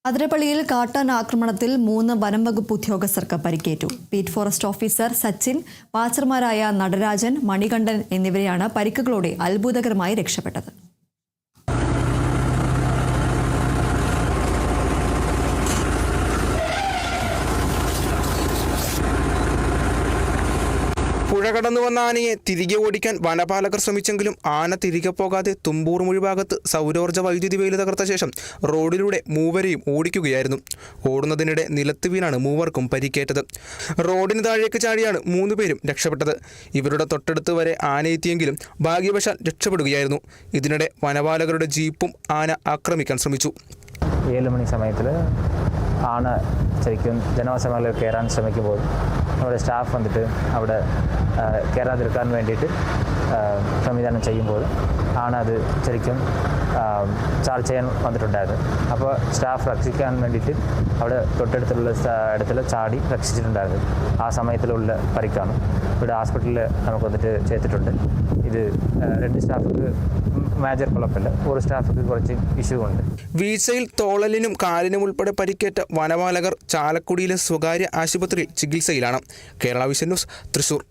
അതിരപ്പള്ളിയിൽ കാട്ടാന ആക്രമണത്തിൽ 3 വനം വകുപ്പ് ഉദ്യോഗസ്ഥർക്ക് പരിക്കേറ്റു. ബീറ്റ് ഫോറസ്റ്റ് ഓഫീസർ സച്ചിൻ, വാച്ചർമാരായ നടരാജൻ, മണികണ്ഠൻ എന്നിവരെയാണ് പരിക്കുകളോടെ അത്ഭുതകരമായി രക്ഷപ്പെട്ടത്. പുഴ കടന്നു വന്ന ആനയെ തിരികെ ഓടിക്കാൻ വനപാലകർ ശ്രമിച്ചെങ്കിലും ആന തിരികെ പോകാതെ തുമ്പൂർ മുഴി ഭാഗത്ത് സൗരോർജ്ജ വൈദ്യുതി വേലി തകർത്ത ശേഷം റോഡിലൂടെ മൂവരെയും ഓടിക്കുകയായിരുന്നു. ഓടുന്നതിനിടെ നിലത്ത് വീണാണ് മൂവർക്കും പരിക്കേറ്റത്. റോഡിന് താഴേക്ക് ചാടിയാണ് 3 പേരും രക്ഷപ്പെട്ടത്. ഇവരുടെ തൊട്ടടുത്ത് വരെ ആന എത്തിയെങ്കിലും ഭാഗ്യവശാൽ രക്ഷപ്പെടുകയായിരുന്നു. ഇതിനിടെ വനപാലകരുടെ ജീപ്പും ആന ആക്രമിക്കാൻ ശ്രമിച്ചു. 7 മണി സമയത്തിൽ ആന ശരിക്കും ജനവാസ മേഖലയിൽ കയറാൻ ശ്രമിക്കുമ്പോൾ നമ്മുടെ സ്റ്റാഫ് വന്നിട്ട് അവിടെ കയറാതിരിക്കാൻ വേണ്ടിയിട്ട് സംവിധാനം ചെയ്യുമ്പോൾ ആന അത് ശരിക്കും ചാർജ് ചെയ്യാൻ വന്നിട്ടുണ്ടായിരുന്നു. അപ്പോൾ സ്റ്റാഫ് രക്ഷിക്കാൻ വേണ്ടിയിട്ട് അവിടെ തൊട്ടടുത്തുള്ള ഇടത്തിൽ ചാടി രക്ഷിച്ചിട്ടുണ്ടായിരുന്നു. ആ സമയത്തിലുള്ള പരിക്കാണ്. ഇവിടെ ഹോസ്പിറ്റലിൽ നമുക്ക് വന്നിട്ട് ചെയ്തിട്ടുണ്ട്. ഇത് 2 സ്റ്റാഫിക്ക് മേജർ കുഴപ്പമില്ല, ഒരു സ്റ്റാഫിക്ക് കുറച്ച് ഇഷ്യൂ ഉണ്ട്. വീഴ്ചയിൽ തോളലിനും കാലിനും ഉൾപ്പെടെ പരിക്കേറ്റ വനപാലകർ ചാലക്കുടിയിലെ സ്വകാര്യ ആശുപത്രിയിൽ ചികിത്സയിലാണ്. Kerala vision news, Thrissur.